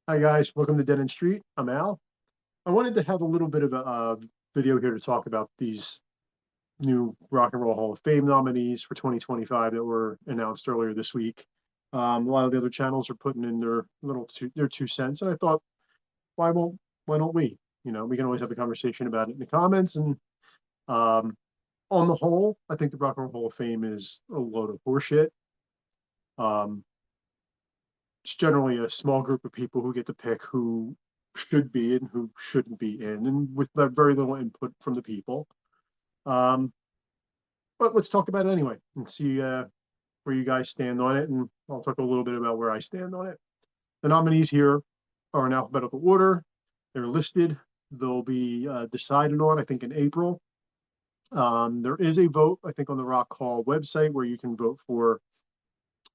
Hi guys, welcome to Dead End Street. I'm Al. I wanted to have a little bit of a video here to talk about these new Rock and Roll Hall of Fame nominees for 2025 that were announced earlier this week. A lot of the other channels are putting in their 2 cents, and I thought, why don't we? We can always have a conversation about it in the comments. And um, on the whole, I think the Rock and Roll Hall of Fame is a load of horseshit. Um, it's generally a small group of people who get to pick who should be and who shouldn't be in, and with very little input from the people. Um, but let's talk about it anyway and see where you guys stand on it, and I'll talk a little bit about where I stand on it. The nominees here are in alphabetical order. They're listed. They'll be decided on, I think, in April. There is a vote, I think, on the Rock Hall website where you can vote for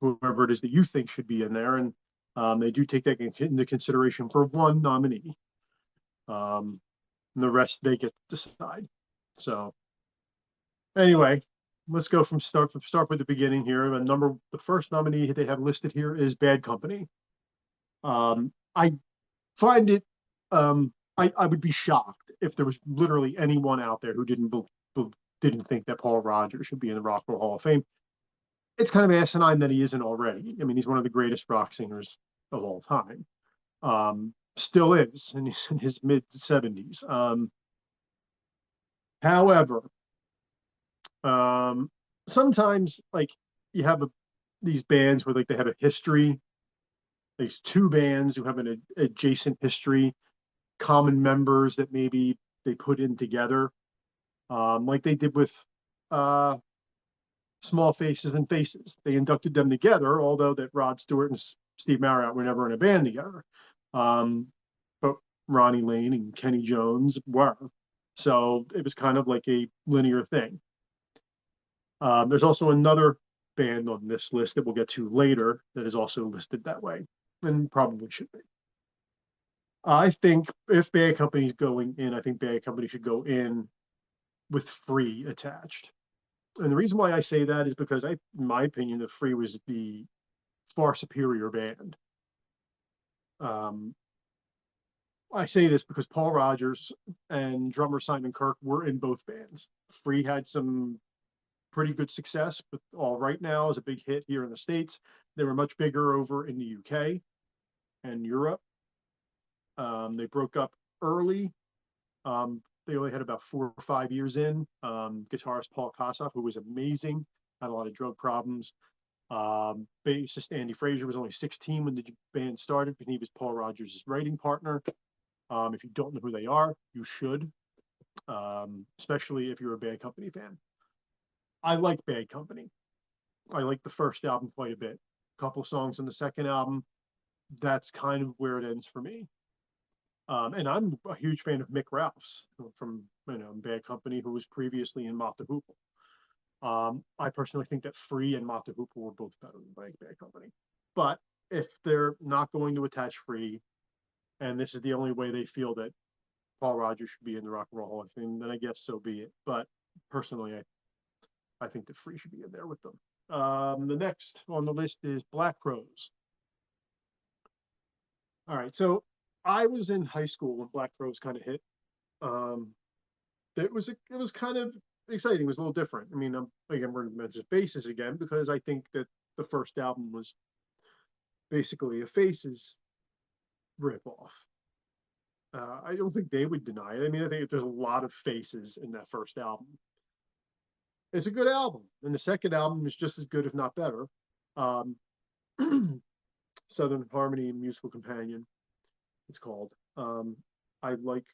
whoever it is that you think should be in there, and they do take that into consideration for one nominee. And the rest they get to decide. So anyway, let's go start with the beginning here. The first nominee they have listed here is Bad Company. I find it I would be shocked if there was literally anyone out there who didn't think that Paul Rogers should be in the Rock and Roll Hall of Fame. It's kind of asinine that he isn't already. I mean, he's one of the greatest rock singers of all time. Still is, and he's in his mid 70s. However, um, sometimes like you have these bands where like they have a history. There's two bands who have an adjacent history, common members that maybe they put in together, like they did with uh, Small Faces and Faces. They inducted them together, although that Rod Stewart and Steve Marriott were never in a band together. Um, but Ronnie Lane and Kenny Jones were. So it was kind of like a linear thing. There's also another band on this list that we'll get to later that is also listed that way, and probably should be. I think if Bad Company is going in, I think Bad Company should go in with Free attached. And the reason why I say that is because in my opinion, the Free was the far superior band. Um, I say this because Paul Rogers and drummer Simon Kirke were in both bands. Free had some pretty good success, but All Right Now is a big hit here in the States. They were much bigger over in the UK and Europe. They broke up early. They only had about 4 or 5 years in. Guitarist Paul Kossoff, who was amazing, had a lot of drug problems. Bassist Andy Fraser was only 16 when the band started, and he was Paul Rogers' writing partner. If you don't know who they are, you should, especially if you're a Bad Company fan. I like Bad Company. I like the first album quite a bit. A couple songs on the second album, that's kind of where it ends for me. And I'm a huge fan of Mick Ralphs from Bad Company, who was previously in Mott the Hoople. I personally think that Free and Mott the Hoople were both better than Bad Company. But if they're not going to attach Free, and this is the only way they feel that Paul Rogers should be in the Rock and Roll Hall of Fame, then I guess so be it. But personally, I think that Free should be in there with them. The next on the list is Black Crowes. All right, so I was in high school when Black Crowes kind of hit. Um, it was kind of exciting. It was a little different. I mean, again, we're going to mention Faces again because I think that the first album was basically a Faces ripoff. I don't think they would deny it. I mean, I think there's a lot of Faces in that first album. It's a good album, and the second album is just as good, if not better. Um, Southern Harmony and Musical Companion, it's called. I like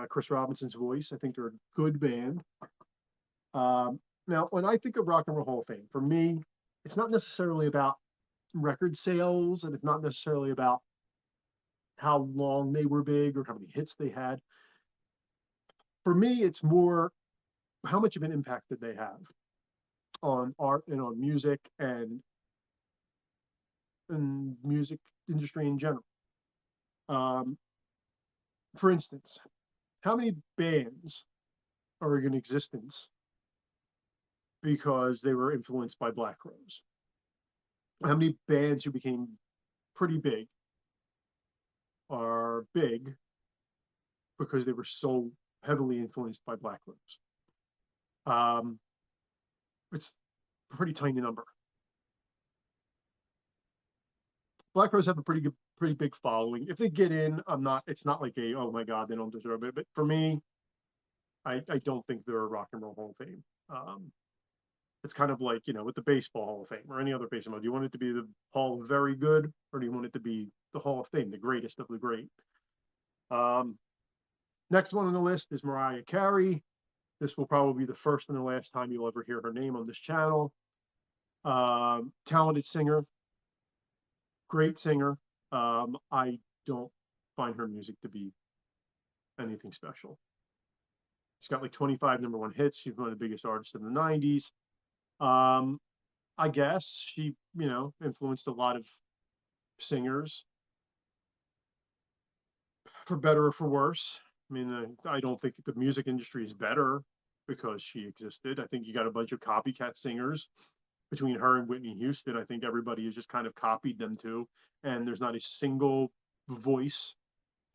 Chris Robinson's voice. I think they're a good band. Now, when I think of Rock and Roll Hall of Fame, for me, it's not necessarily about record sales, and it's not necessarily about how long they were big or how many hits they had. For me, it's more how much of an impact did they have on art and on music and music industry in general. Um, for instance, how many bands are in existence because they were influenced by Black Crowes? How many bands who became pretty big are big because they were so heavily influenced by Black Rose. Um, it's a pretty tiny number. Black Rose have a pretty big following. If they get in, it's not like oh my God, they don't deserve it. But for me, I don't think they're a Rock and Roll Hall of Fame. It's kind of like, with the Baseball Hall of Fame or any other baseball. Do you want it to be the Hall of Very Good, or do you want it to be the Hall of Fame, the greatest of the great? Um, Next one on the list is Mariah Carey. This will probably be the first and the last time you'll ever hear her name on this channel. Talented singer, great singer. I don't find her music to be anything special. She's got like 25 #1 hits. She's one of the biggest artists in the 90s. I guess she, influenced a lot of singers, for better or for worse. I mean, I don't think the music industry is better because she existed. I think you got a bunch of copycat singers between her and Whitney Houston. I think everybody has just kind of copied them too. And there's not a single voice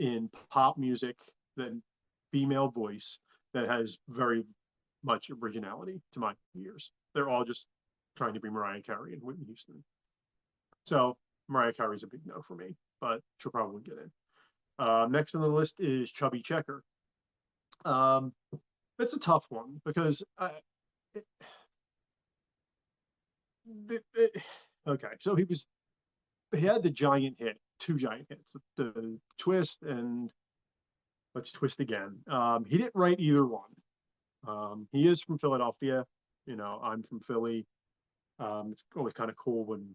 in pop music, that female voice, that has very much originality to my ears. They're all just trying to be Mariah Carey and Whitney Houston. So Mariah Carey's a big no for me, but she'll probably get in. Next on the list is Chubby Checker. It's a tough one because okay, so he had the giant hit, two giant hits, the Twist and Let's Twist Again. He didn't write either one. He is from Philadelphia. I'm from Philly. It's always kind of cool when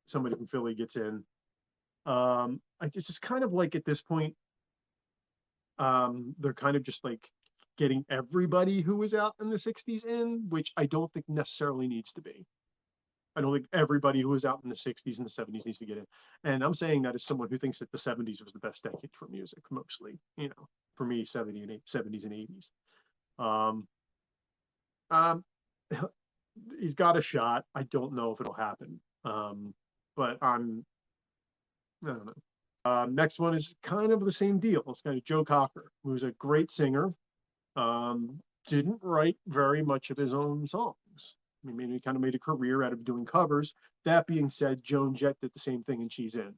somebody from Philly gets in. It's just kind of like at this point, they're kind of just like getting everybody who was out in the 60s in, which I don't think necessarily needs to be. I don't think everybody who was out in the 60s and the 70s needs to get in. And I'm saying that as someone who thinks that the 70s was the best decade for music, mostly, for me, 70s and 80s. Um, um, he's got a shot. I don't know if it'll happen. But I don't know. Next one is kind of the same deal. It's kind of Joe Cocker, who's a great singer. Didn't write very much of his own songs. I mean, he kind of made a career out of doing covers. That being said, Joan Jett did the same thing, and she's in.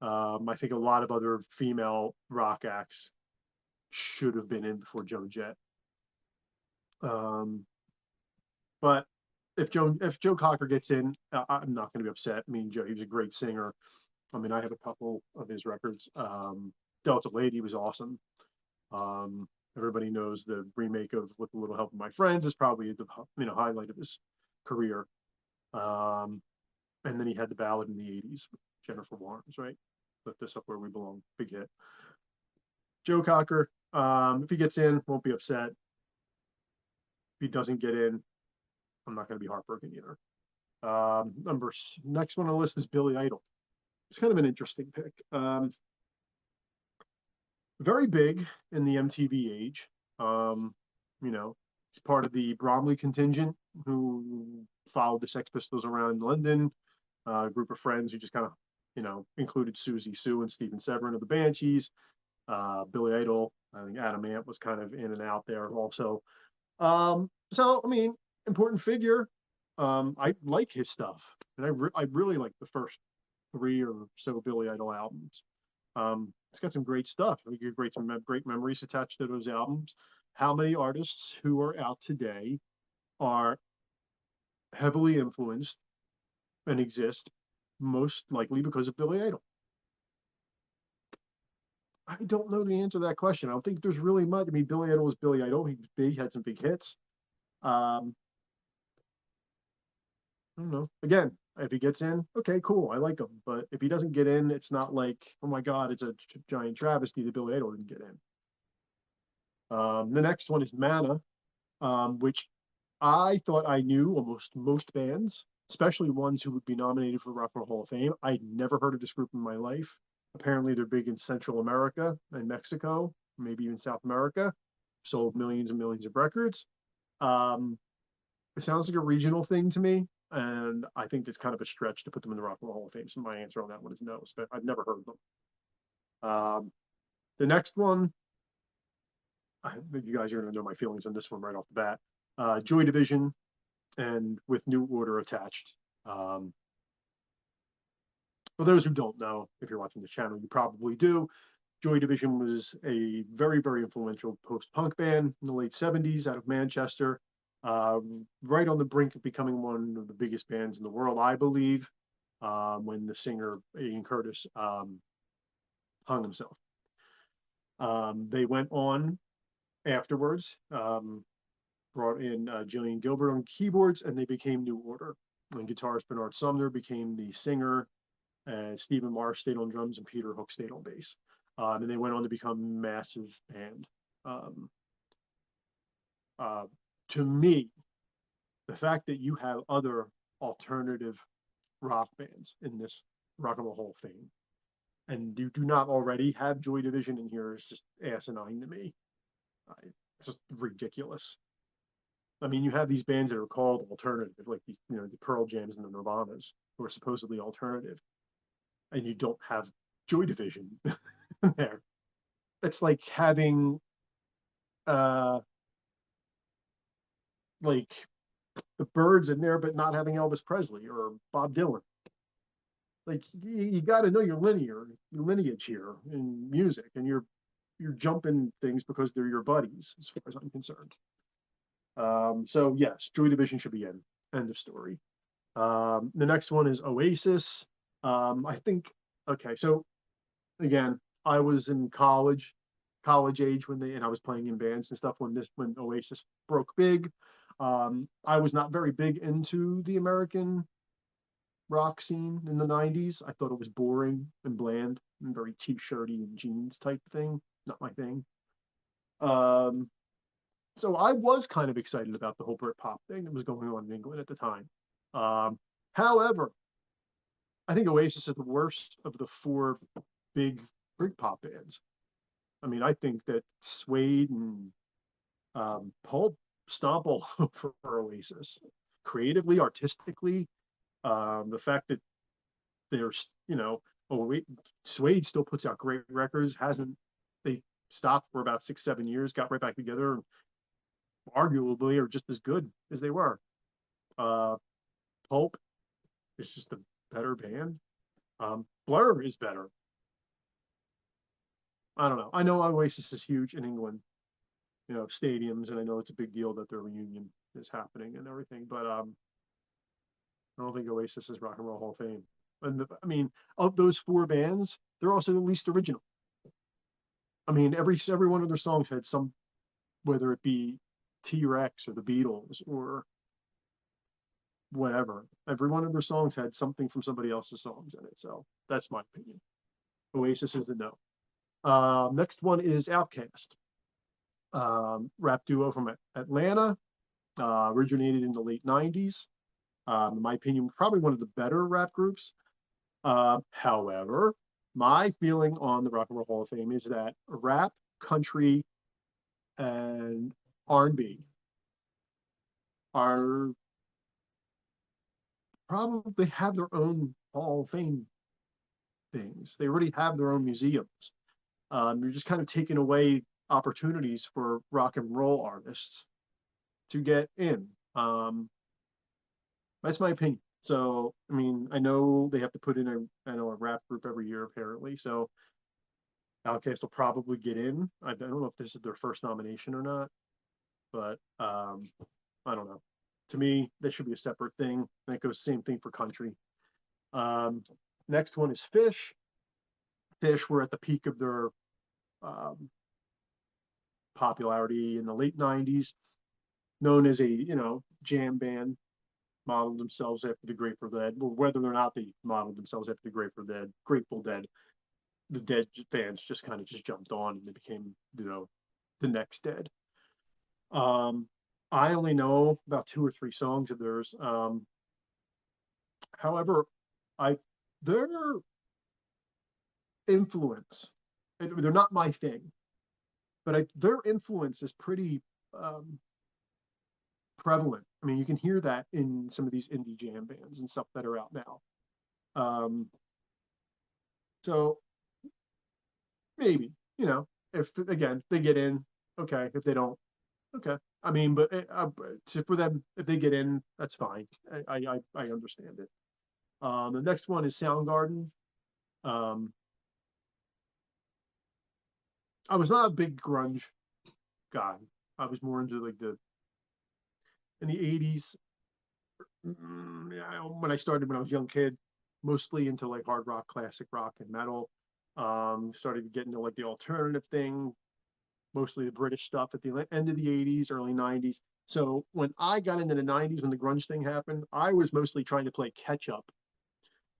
I think a lot of other female rock acts should have been in before Joan Jett. But if Joe Cocker gets in, I'm not going to be upset. I mean, he was a great singer. I mean, I have a couple of his records. Delta Lady was awesome. Everybody knows the remake of With a Little Help of My Friends is probably the highlight of his career. And then he had the ballad in the 80s, Jennifer Warnes, right? Lift Us Up Where We Belong, big hit. Joe Cocker, if he gets in, won't be upset. If he doesn't get in, I'm not going to be heartbroken either. Next one on the list is Billy Idol. It's kind of an interesting pick. Very big in the MTV age. He's part of the Bromley contingent who followed the Sex Pistols around London. A group of friends who just kind of, included Susie Sue and Stephen Severin of the Banshees. Billy Idol, I think Adam Ant was kind of in and out there also. So, I mean, important figure. I like his stuff, and I really like the first 3 or so Billy Idol albums. It's got some great stuff. I think some great memories attached to those albums. How many artists who are out today are heavily influenced and exist most likely because of Billy Idol? I don't know the answer to that question. I don't think there's really much. I mean, Billy Idol was Billy Idol. He was big, had some big hits. I don't know. Again, if he gets in, okay, cool. I like him. But if he doesn't get in, it's not like, oh my God, it's a giant travesty that Billy Idol didn't get in. The next one is Mana, which I thought I knew almost most bands, especially ones who would be nominated for Rock and Roll Hall of Fame. I'd never heard of this group in my life. Apparently, they're big in Central America and Mexico, maybe even South America. Sold millions and millions of records. It sounds like a regional thing to me, and I think it's kind of a stretch to put them in the Rock and Roll Hall of Fame. So my answer on that one is no. I've never heard of them. Um, the next one, I think you guys are going to know my feelings on this one right off the bat. Joy Division and with New Order attached. Um, for those who don't know, if you're watching this channel, you probably do. Joy Division was a very, very influential post-punk band in the late 70s out of Manchester, right on the brink of becoming one of the biggest bands in the world, I believe, when the singer Ian Curtis hung himself. They went on afterwards, brought in Jillian Gilbert on keyboards, and they became New Order. And guitarist Bernard Sumner became the singer, Stephen Marsh stayed on drums, and Peter Hook stayed on bass. And they went on to become a massive band. Um, uh, to me, the fact that you have other alternative rock bands in this Rock and Roll Hall of Fame, and you do not already have Joy Division in here, is just asinine to me. It's just ridiculous. I mean, you have these bands that are called alternative, like these, the Pearl Jams and the Nirvanas, who are supposedly alternative, and you don't have Joy Division there. It's like having uh like the Birds in there, but not having Elvis Presley or Bob Dylan. Like you got to know your lineage here in music, and you're jumping things because they're your buddies, as far as I'm concerned. So yes, Joy Division should be in. End of story. The next one is Oasis. I think okay, so again, I was in college age and I was playing in bands and stuff when Oasis broke big. I was not very big into the American rock scene in the 90s. I thought it was boring and bland and very t-shirty and jeans type thing. Not my thing. Um, so I was kind of excited about the whole Britpop thing that was going on in England at the time. Um, However, I think Oasis is the worst of the four big Britpop bands. I mean, I think that Suede and Pulp stomp all over Oasis. Creatively, artistically, the fact that there's, oh wait, Suede still puts out great records. Hasn't they stopped for about 6, 7 years, got right back together, and arguably are just as good as they were. Uh, Pulp is just a better band. Blur is better. I don't know. I know Oasis is huge in England, stadiums, and I know it's a big deal that their reunion is happening and everything, but I don't think Oasis is Rock and Roll Hall of Fame. And I mean, of those four bands, they're also the least original. I mean, every one of their songs had some, whether it be T-Rex or the Beatles or whatever. Every one of their songs had something from somebody else's songs in it. So that's my opinion. Oasis is a no. Next one is Outkast, rap duo from Atlanta, originated in the late 90s. In my opinion, probably one of the better rap groups. However, my feeling on the Rock and Roll Hall of Fame is that rap, country, and R&B are probably have their own Hall of Fame things. They already have their own museums. You're just kind of taking away opportunities for rock and roll artists to get in. That's my opinion. So, I mean, I know they have to put in a rap group every year apparently. So Outkast will probably get in. I don't know if this is their first nomination or not, but I don't know. To me, that should be a separate thing. That goes same thing for country. Um, Next one is Fish. Fish were at the peak of their um, popularity in the late 90s, known as a, jam band, modeled themselves after the Grateful Dead. Well, whether or not they modeled themselves after the Grateful Dead, the Dead fans just kind of just jumped on and they became, the next Dead. Um, I only know about two or three songs of theirs. However, I their influence, they're not my thing, but their influence is pretty um, prevalent. I mean, you can hear that in some of these indie jam bands and stuff that are out now. Um, so maybe, if again they get in, okay. If they don't, okay. I mean, but for them, if they get in, that's fine. I understand it. The next one is Soundgarden. Um, I was not a big grunge guy. I was more into like the in the '80s. When I started when I was a young kid, mostly into like hard rock, classic rock, and metal. Started to get into like the alternative thing, mostly the British stuff at the end of the '80s, early '90s. So when I got into the '90s, when the grunge thing happened, I was mostly trying to play catch up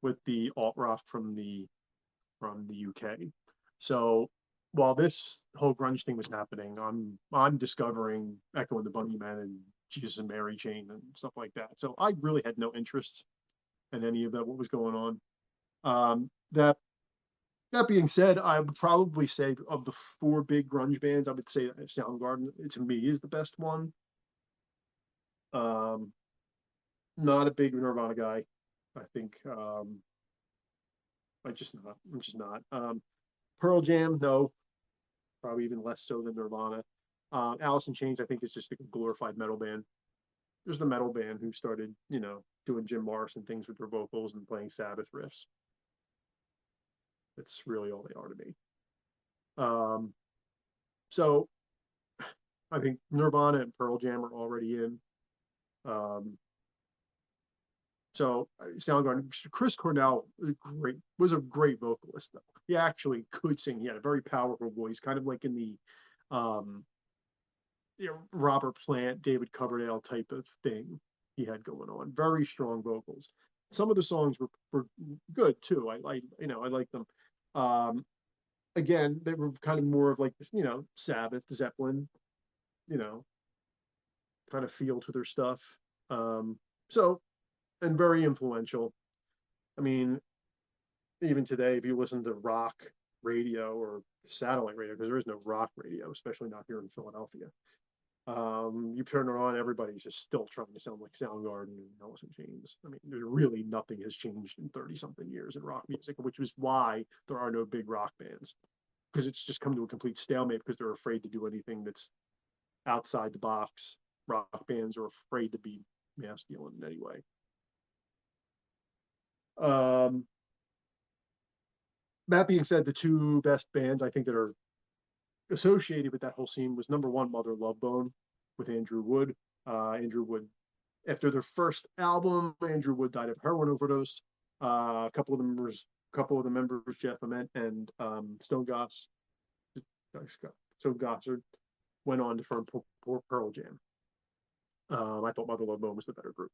with the alt rock from the UK. So while this whole grunge thing was happening, I'm discovering Echo and the Bunnymen and Jesus and Mary Chain and stuff like that. So I really had no interest in any of that, what was going on. That being said, I would probably say of the four big grunge bands, I would say Soundgarden to me is the best one. Um, Not a big Nirvana guy. I think I'm just not. Pearl Jam, no, probably even less so than Nirvana. Alice in Chains, I think, is just a glorified metal band. Just a metal band who started, doing Jim Morrison things with their vocals and playing Sabbath riffs. That's really all they are to me. Um, so I think Nirvana and Pearl Jam are already in. Um, so Soundgarden, Chris Cornell was a great vocalist though. He actually could sing. He had a very powerful voice, kind of like in the um, Robert Plant, David Coverdale type of thing he had going on. Very strong vocals. Some of the songs were good too. I like them. Um, Again, they were kind of more of like this, Sabbath, Zeppelin, you know, kind of feel to their stuff. Um, so and very influential. I mean, even today, if you listen to rock radio or satellite radio, because there is no rock radio, especially not here in Philadelphia. You turn it on, everybody's just still trying to sound like Soundgarden and Alice in Chains. I mean, there's really nothing has changed in 30 something years in rock music, which is why there are no big rock bands because it's just come to a complete stalemate because they're afraid to do anything that's outside the box. Rock bands are afraid to be masculine in any way. Um, that being said, the two best bands I think that are associated with that whole scene was number one, Mother Love Bone with Andrew Wood. Andrew Wood, after their first album, Andrew Wood died of heroin overdose. A couple of the members, Jeff Ament and Stone Gossard, went on to form Pearl Jam. I thought Mother Love Bone was the better group.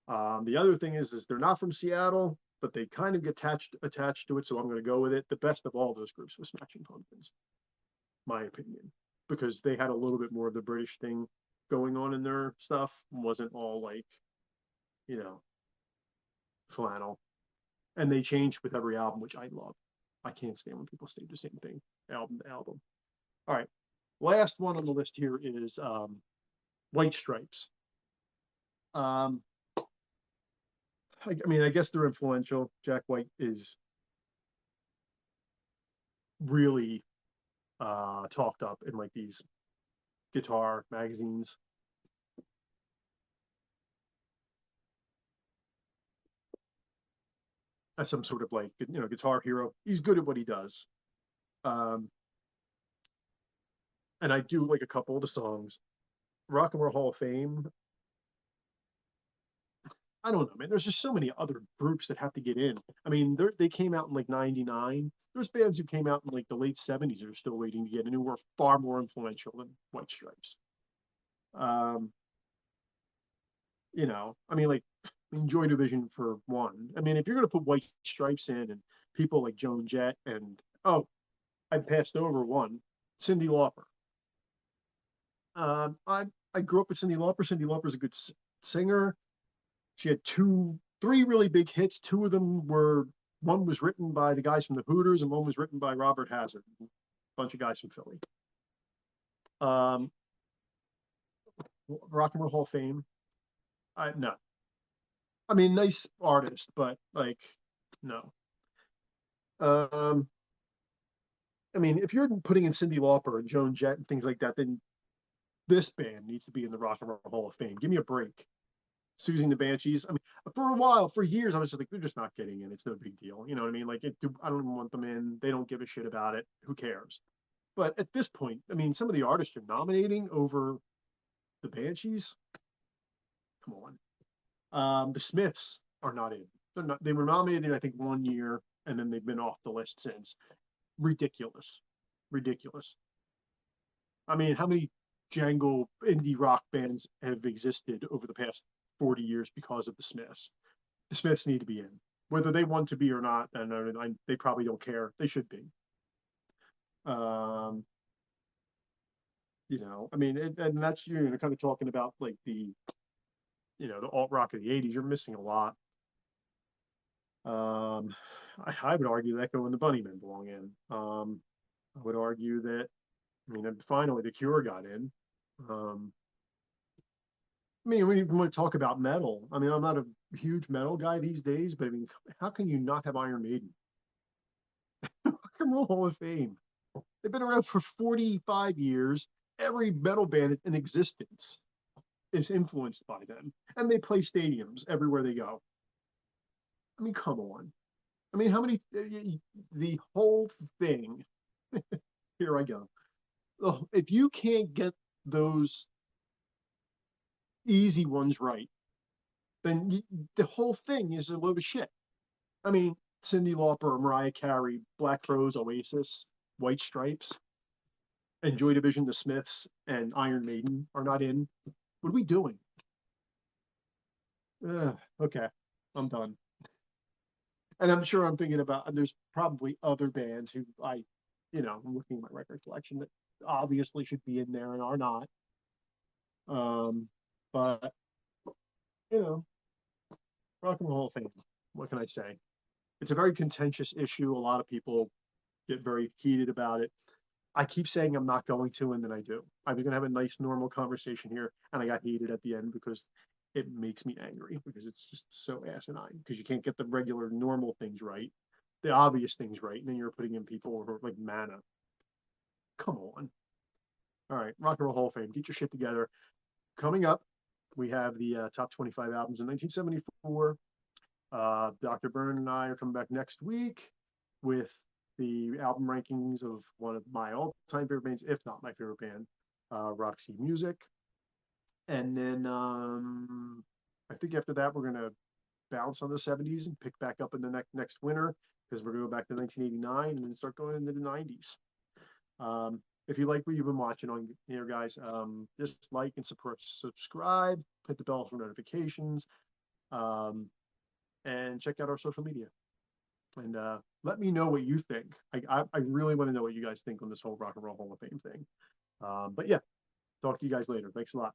The other thing is they're not from Seattle, but they kind of get attached to it, so I'm going to go with it. The best of all those groups was Smashing Pumpkins, my opinion, because they had a little bit more of the British thing going on in their stuff. It wasn't all like, you know, flannel. And they changed with every album, which I love. I can't stand when people say the same thing album to album. All right. Last one on the list here is White Stripes. Um, I mean, I guess they're influential. Jack White is really talked up in like these guitar magazines. As some sort of like guitar hero. He's good at what he does. Um, and I do like a couple of the songs. Rock and Roll Hall of Fame. I don't know, man. There's just so many other groups that have to get in. I mean, they came out in like '99. There's bands who came out in like the late '70s that are still waiting to get in who were far more influential than White Stripes. Um, I mean, like, Joy Division for one. I mean, if you're gonna put White Stripes in and people like Joan Jett and I passed over one, Cyndi Lauper. I grew up with Cyndi Lauper. Cyndi Lauper's a good singer. She had three really big hits. Two of them were one was written by the guys from the Hooters, and one was written by Robert Hazard, a bunch of guys from Philly. Um, Rock and Roll Hall of Fame. No, I mean nice artist, but like no. Um, I mean, if you're putting in Cyndi Lauper and Joan Jett and things like that, then this band needs to be in the Rock and Roll Hall of Fame. Give me a break. Susie and the Banshees. I mean, for a while, for years, I was just like, they're just not getting in. It's no big deal. You know what I mean? Like, I don't even want them in. They don't give a shit about it. Who cares? But at this point, I mean, some of the artists you're nominating over the Banshees, come on. The Smiths are not in. They're not. They were nominated, I think, 1 year, and then they've been off the list since. Ridiculous, ridiculous. I mean, how many jangle indie rock bands have existed over the past 40 years because of the Smiths? The Smiths need to be in, whether they want to be or not. And they probably don't care. They should be. Um, I mean, and that's kind of talking about like the alt rock of the '80s. You're missing a lot. Um, I would argue that Echo and the Bunnymen belong in. I would argue that, I mean, finally the Cure got in. Um, I mean, when you want to talk about metal, I mean, I'm not a huge metal guy these days, but I mean, how can you not have Iron Maiden? Rock and Roll Hall of Fame. They've been around for 45 years. Every metal band in existence is influenced by them, and they play stadiums everywhere they go. I mean, come on. I mean, how many? The whole thing. Here I go. Oh, if you can't get those easy ones right, then the whole thing is a load of shit. I mean, Cyndi Lauper, Mariah Carey, Black Crowes, Oasis, White Stripes, and Joy Division, The Smiths, and Iron Maiden are not in. What are we doing? Okay, I'm done. And I'm sure I'm thinking about, there's probably other bands who I'm looking at my record collection that obviously should be in there and are not. But, you know, Rock and Roll Hall of Fame, what can I say? It's a very contentious issue. A lot of people get very heated about it. I keep saying I'm not going to, and then I do. I was going to have a nice, normal conversation here, and I got heated at the end because it makes me angry because it's just so asinine because you can't get the regular, normal things right, the obvious things right, and then you're putting in people who are like mana. Come on. All right, Rock and Roll Hall of Fame, get your shit together. Coming up, we have the top 25 albums in 1974. Dr. Byrne and I are coming back next week with the album rankings of one of my all-time favorite bands, if not my favorite band, Roxy Music. And then I think after that, we're going to bounce on the 70s and pick back up in the next winter because we're going to go back to 1989 and then start going into the 90s. If you like what you've been watching on here, guys, just like and subscribe, hit the bell for notifications, and check out our social media. And let me know what you think. I really want to know what you guys think on this whole Rock and Roll Hall of Fame thing. But yeah, talk to you guys later. Thanks a lot.